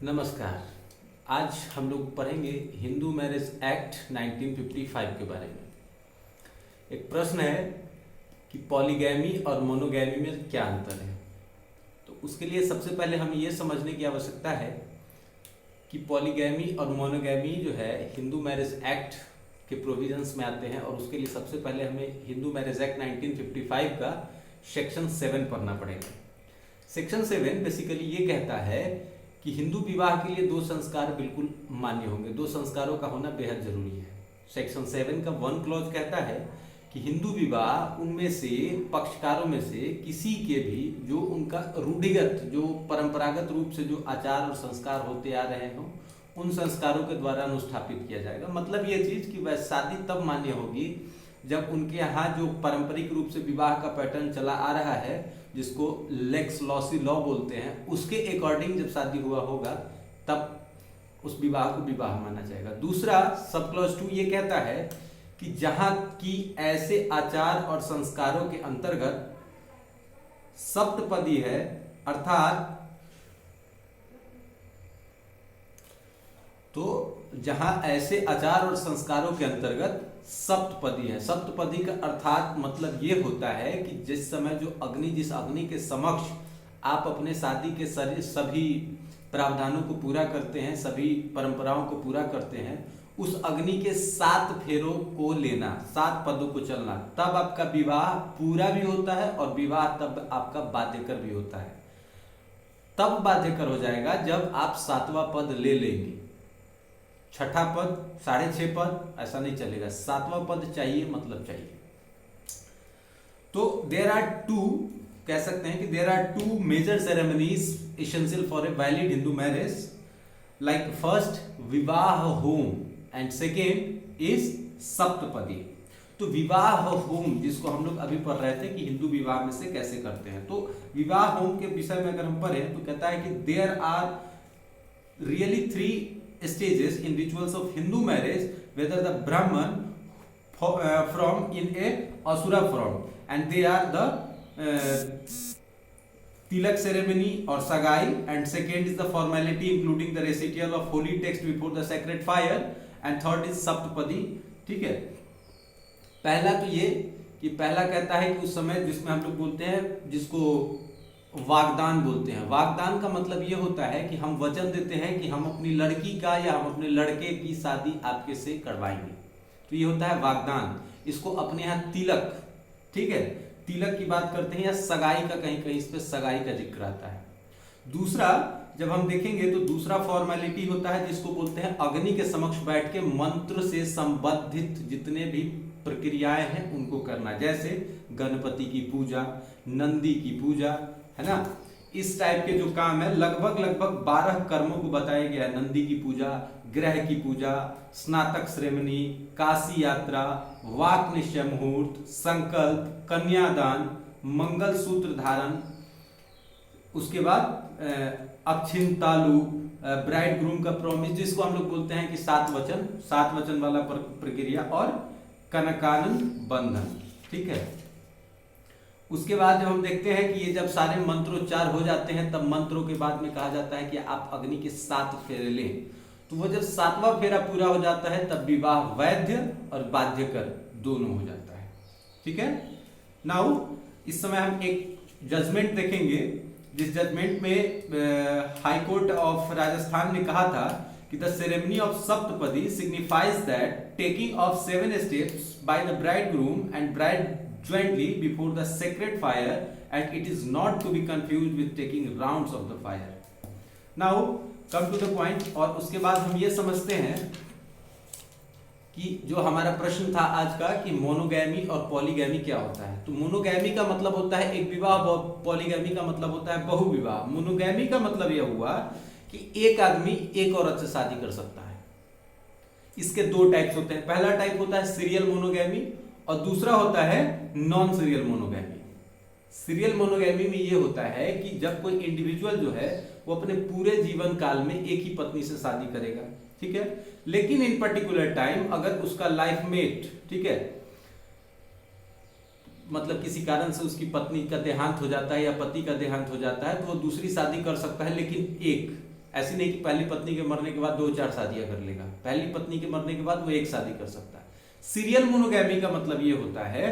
नमस्कार। आज हम लोग पढ़ेंगे हिंदू मैरिज एक्ट 1955 के बारे में। एक प्रश्न है कि पॉलीगैमी और मोनोगैमी में क्या अंतर है। तो उसके लिए सबसे पहले हमें ये समझने की आवश्यकता है कि पॉलीगैमी और मोनोगैमी जो है हिंदू मैरिज एक्ट के प्रोविजंस में आते हैं, और उसके लिए सबसे पहले हमें हिंदू मैरिज एक्ट 1955 का सेक्शन 7 पढ़ना पड़ेगा। सेक्शन 7 बेसिकली ये कहता है कि हिंदू विवाह के लिए दो संस्कार बिल्कुल मान्य होंगे, दो संस्कारों का होना बेहद जरूरी है। सेक्शन 7 का 1 क्लॉज कहता है कि हिंदू विवाह उनमें से पक्षकारों में से किसी के भी जो उनका रूढ़िगत जो परंपरागत रूप से जो आचार और संस्कार होते आ रहे हों उन संस्कारों के द्वारा अनुष्ठापित किया जाएगा। मतलब ये चीज कि वह शादी तब मान्य होगी जब उनके यहाँ जो पारंपरिक रूप से विवाह का पैटर्न चला आ रहा है, जिसको लेक्स लॉसी लॉ बोलते हैं, उसके अकॉर्डिंग जब शादी हुआ होगा तब उस विवाह को विवाह माना जाएगा। दूसरा सब क्लॉज 2 ये कहता है कि जहां की ऐसे आचार और संस्कारों के अंतर्गत सप्तपदी है, अर्थात तो जहां ऐसे आचार और संस्कारों के अंतर्गत सप्तपदी है। सप्तपदी का अर्थात मतलब ये होता है कि जिस समय जिस अग्नि के समक्ष आप अपने शादी के सभी प्रावधानों को पूरा करते हैं, सभी परंपराओं को पूरा करते हैं, उस अग्नि के 7 फेरों को लेना, 7 पदों को चलना, तब आपका विवाह पूरा भी होता है और विवाह तब आपका बाध्यकर भी होता है। तब बाध्यकर हो जाएगा जब आप 7वां पद ले लेंगे। छठा पद, 6.5 पद ऐसा नहीं चलेगा, 7वां पद चाहिए, मतलब चाहिए। तो देयर आर टू, कह सकते हैं कि there are 2 major ceremonies essential for a valid Hindu marriage, like first vivah hom and second is saptapadi. तो विवाह होम जिसको हम लोग अभी पढ़ रहे थे कि हिंदू विवाह में से कैसे करते हैं, तो विवाह होम के विषय में अगर हम पढ़ें तो कहता है कि there are really 3 stages in rituals of Hindu marriage, whether the Brahman from in a Asura form, and they are the Tilak ceremony or Sagai, and second is the formality including the recital of holy text before the sacred fire, and third is Saptapadi। ठीक है, पहला तो ये कि पहला कहता है कि उस समय जिसमें हम लोग बोलते हैं, जिसको वागदान बोलते हैं। वागदान का मतलब ये होता है कि हम वचन देते हैं कि हम अपनी लड़की का या हम अपने लड़के की शादी आपके से करवाएंगे, तो ये होता है वागदान। इसको अपने यहाँ तिलक, ठीक है, तिलक की बात करते हैं, या सगाई का कहीं कहीं इस पे सगाई का जिक्र आता है। दूसरा जब हम देखेंगे तो दूसरा फॉर्मेलिटी होता है जिसको बोलते हैं अग्नि के समक्ष बैठ के मंत्र से संबंधित जितने भी प्रक्रियाएं हैं उनको करना, जैसे गणपति की पूजा, नंदी की पूजा, है ना, इस टाइप के जो काम है। लगभग 12 कर्मों को बताया गया है। नंदी की पूजा, ग्रह की पूजा, स्नातक श्रेमनी, काशी यात्रा, वाक निश्चय मुहूर्त, संकल्प, कन्यादान, मंगल सूत्र धारण, उसके बाद अक्षिण तालु, ब्राइड ग्रूम का प्रॉमिस जिसको हम लोग बोलते हैं कि 7 वचन वाला प्रक्रिया, और कनकानन बंधन। ठीक है, उसके बाद जब हम देखते हैं कि ये जब सारे मंत्रोच्चार हो जाते हैं तब मंत्रों के बाद में कहा जाता है कि आप अग्नि के 7 फेरे लें। तो वो जब 7वां फेरा पूरा हो जाता है तब विवाह वैध और बाध्यकर दोनों हो जाता है। ठीक है, नाउ इस समय हम एक जजमेंट देखेंगे, जिस जजमेंट में हाई कोर्ट ऑफ राजस्थान ने कहा था कि the ceremony of saptapadi signifies that taking of 7 steps by the bride groom and bride jointly before the sacred fire, and it is not to be confused with taking rounds of the fire. Now come to the point। और उसके बाद हम ये समझते हैं कि जो हमारा प्रश्न था आज का कि मोनोगैमी और पॉलीगैमी क्या होता है। तो मोनोगैमी का मतलब होता है एक विवाह, पॉलीगैमी का मतलब होता है बहुविवाह। मोनोगैमी का मतलब यह हुआ कि एक आदमी एक औरत से शादी कर सकता है। इसके 2 टाइप्स होते हैं। पहला टाइप होता है सीरियल मोनोगैमी और दूसरा होता है non serial monogamy. Serial monogamy में ये होता है कि जब कोई इंडिविजुअल जो है वो अपने पूरे जीवन काल में एक ही पत्नी से शादी करेगा, ठीक है, लेकिन इन पर्टिकुलर टाइम अगर उसका लाइफ मेट, ठीक है, मतलब किसी कारण से उसकी पत्नी का देहांत हो जाता है या पति का देहांत हो जाता है तो वो दूसरी शादी कर सकता है, लेकिन एक, ऐसी नहीं कि पहली पत्नी के मरने के बाद 2-4 शादियां कर लेगा, पहली पत्नी के मरने के बाद वो एक शादी कर सकता है। सीरियल मोनोगैमी का मतलब ये होता है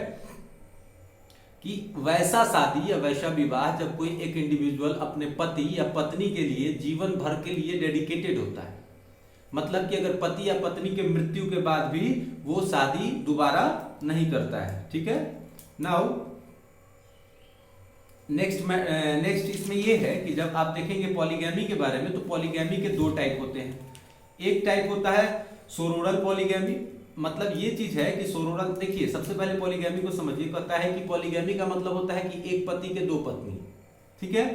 कि वैसा शादी या वैसा विवाह जब कोई एक इंडिविजुअल अपने पति या पत्नी के लिए जीवन भर के लिए डेडिकेटेड होता है, मतलब कि अगर पति या पत्नी के मृत्यु के बाद भी वो शादी दोबारा नहीं करता है। ठीक है, नाउ नेक्स्ट इसमें ये है कि जब आप देखेंगे पॉलीगैमी के बारे में, तो पॉलीगैमी के 2 टाइप होते हैं। एक टाइप होता है सोरोरल पॉलीगैमी, मतलब ये चीज है कि सोरोरल, देखिए सबसे पहले पॉलीगैमी को समझिए। कहता है कि पॉलीगैमी का मतलब होता है कि एक पति के 2 पत्नी। ठीक है,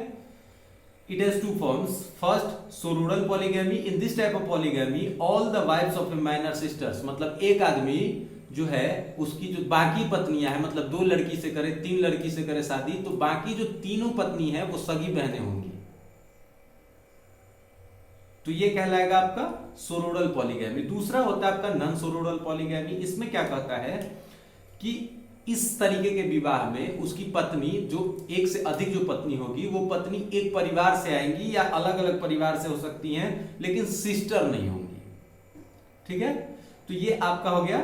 it has 2 forms. First, sororal polygamy. In this type of polygamy all the wifes of a minor sisters, मतलब एक आदमी जो है उसकी जो बाकी पत्नियां हैं, मतलब 2 लड़की से करे, 3 लड़की से करे शादी, तो बाकी जो तीनों पत्नी है वो सगी बहनें होंगी, तो ये कहलाएगा आपका सोरोरल पॉलीगैमी। दूसरा होता है आपका नॉन सोरोरल पॉलीगैमी। इसमें क्या कहता है कि इस तरीके के विवाह में उसकी पत्नी, जो एक से अधिक जो पत्नी होगी, वो पत्नी एक परिवार से आएंगी या अलग अलग परिवार से हो सकती हैं, लेकिन सिस्टर नहीं होंगी। ठीक है, तो ये आपका हो गया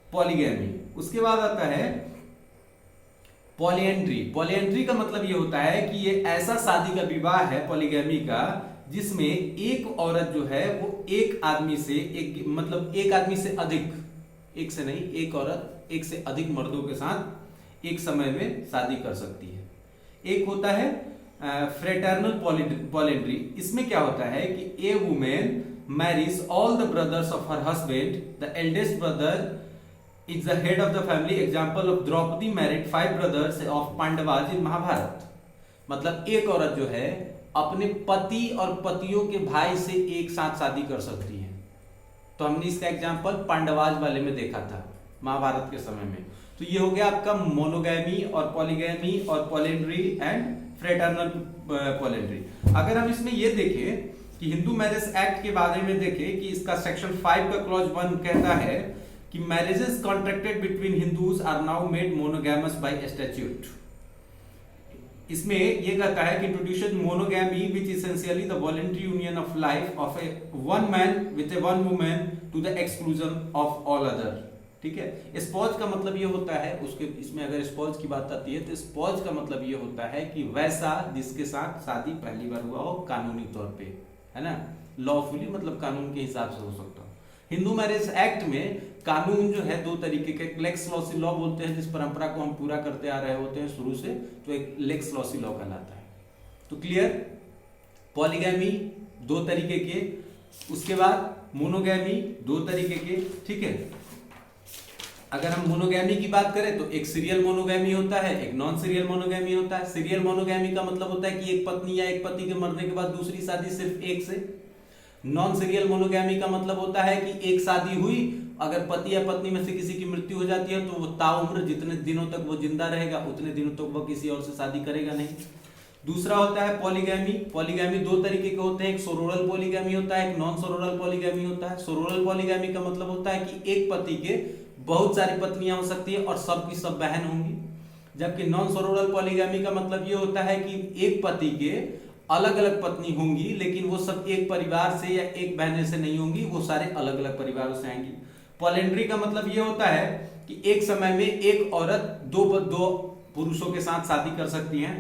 पॉलीगैमी। उसके बाद आता है पॉलीएंड्री। पॉलीएंड्री का मतलब ये होता है कि ये ऐसा शादी का विवाह है पॉलीगैमी का, जिसमें एक औरत जो है वो एक आदमी से अधिक, एक से नहीं, एक औरत एक से अधिक मर्दों के साथ एक समय में शादी कर सकती है। एक होता है फ्रेटर्नल पॉलीएंड्री। इसमें क्या होता है कि a women marries all the brothers of her husband, the eldest brother is the head of the family. Example of Draupadi married 5 brothers of Pandavas in Mahabharata. मतलब एक औरत जो है अपने पति और पतियों के भाई से एक साथ शादी कर सकती है। तो हमने इसका एग्जांपल पांडवाज वाले में देखा था महाभारत के समय में। तो ये हो गया आपका मोनोगैमी और पॉलीगैमी और पॉलीएंड्री एंड फ्रेटर्नल पॉलीएंड्री। अगर हम इसमें ये देखें कि हिंदू मैरिज एक्ट के बारे में देखें कि इसका सेक्शन 5 का क्लॉज 1 कहता है कि marriages contracted between Hindus are now made monogamous by statute. इसमें यह कहता है कि introduction monogamy which essentially the voluntary union of life of a one man with a one woman to the exclusion of all other. ठीक है, sponge का मतलब ये होता है, उसके इसमें अगर स्पॉज की बात आती है तो स्पॉज का मतलब ये होता है कि वैसा जिसके साथ शादी पहली बार हुआ हो कानूनी तौर पे, है ना, लॉफुली, मतलब कानून के हिसाब से हो सकता हो। हिंदू मैरिज एक्ट में कानून जो है 2 तरीके के, लेक्स लॉसी लॉ बोलते हैं, जिस परंपरा को हम पूरा करते आ रहे होते हैं शुरू से, तो एक लेक्स लॉसी लॉ कहलाता है। तो क्लियर, पॉलीगैमी 2 तरीके के, उसके बाद मोनोगैमी 2 तरीके के। ठीक है, अगर हम मोनोगैमी की बात करें तो एक सीरियल मोनोगैमी होता है, एक नॉन सीरियल मोनोगैमी होता है। सीरियल मोनोगैमी का मतलब होता है कि एक पत्नी या एक पति के मरने के बाद दूसरी शादी सिर्फ एक से। नॉन सीरियल मोनोगैमी का मतलब होता है कि एक शादी हुई, अगर पति या पत्नी में से किसी की मृत्यु हो जाती है तो वो ताउम्र जितने दिनों तक वो जिंदा रहेगा उतने दिनों तक वो किसी और से शादी करेगा नहीं। दूसरा होता है पॉलीगैमी। पॉलीगैमी 2 तरीके के होते हैं, एक सोरोरल पॉलीगैमी होता है, एक नॉन सोरोरल पॉलीगैमी होता है। सोरोरल पॉलीगैमी का मतलब होता है कि एक पति के बहुत सारी पत्नियां हो सकती है और सब की सब बहन होंगी। जबकि नॉन सोरोरल पॉलीगैमी का मतलब ये होता है कि एक पति के अलग अलग पत्नी होंगी, लेकिन वो सब एक परिवार से या एक बहन से नहीं होंगी, वो सारे अलग अलग परिवारों से आएंगी। पॉलीएंड्री का मतलब ये होता है कि एक समय में एक औरत दो पुरुषों के साथ शादी कर सकती है।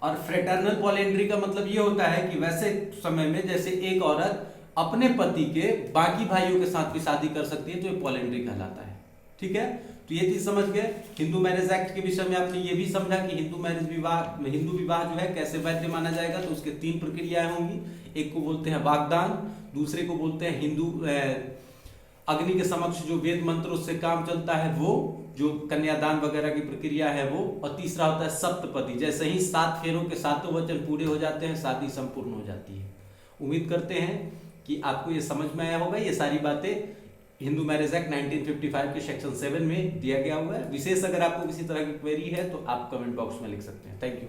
और फ्रेटर्नल पॉलीएंड्री का मतलब ये होता है कि वैसे समय में जैसे एक औरत अपने पति के बाकी भाइयों के साथ भी शादी कर सकती है, तो ये पॉलीएंड्री कहलाता है। ठीक है, तो ये चीज समझ गए। हिंदू मैरिज एक्ट के विषय में आपने ये भी समझा कि हिंदू विवाह जो है कैसे वैध माना जाएगा, तो उसके 3 प्रक्रियाएं होंगी। एक को बोलते हैं वागदान, दूसरे को बोलते हैं हिंदू अग्नि के समक्ष जो वेद मंत्रों से काम चलता है वो, जो कन्यादान वगैरह की प्रक्रिया है वो, और तीसरा होता है सप्तपदी। जैसे ही 7 फेरों के 7 वचन पूरे हो जाते हैं, शादी संपूर्ण हो जाती है। उम्मीद करते हैं कि आपको ये समझ में आया होगा। ये सारी बातें हिंदू मैरिज एक्ट 1955 के सेक्शन 7 में दिया गया हुआ है। विशेष अगर आपको किसी तरह की क्वेरी है तो आप कमेंट बॉक्स में लिख सकते हैं। Thank you.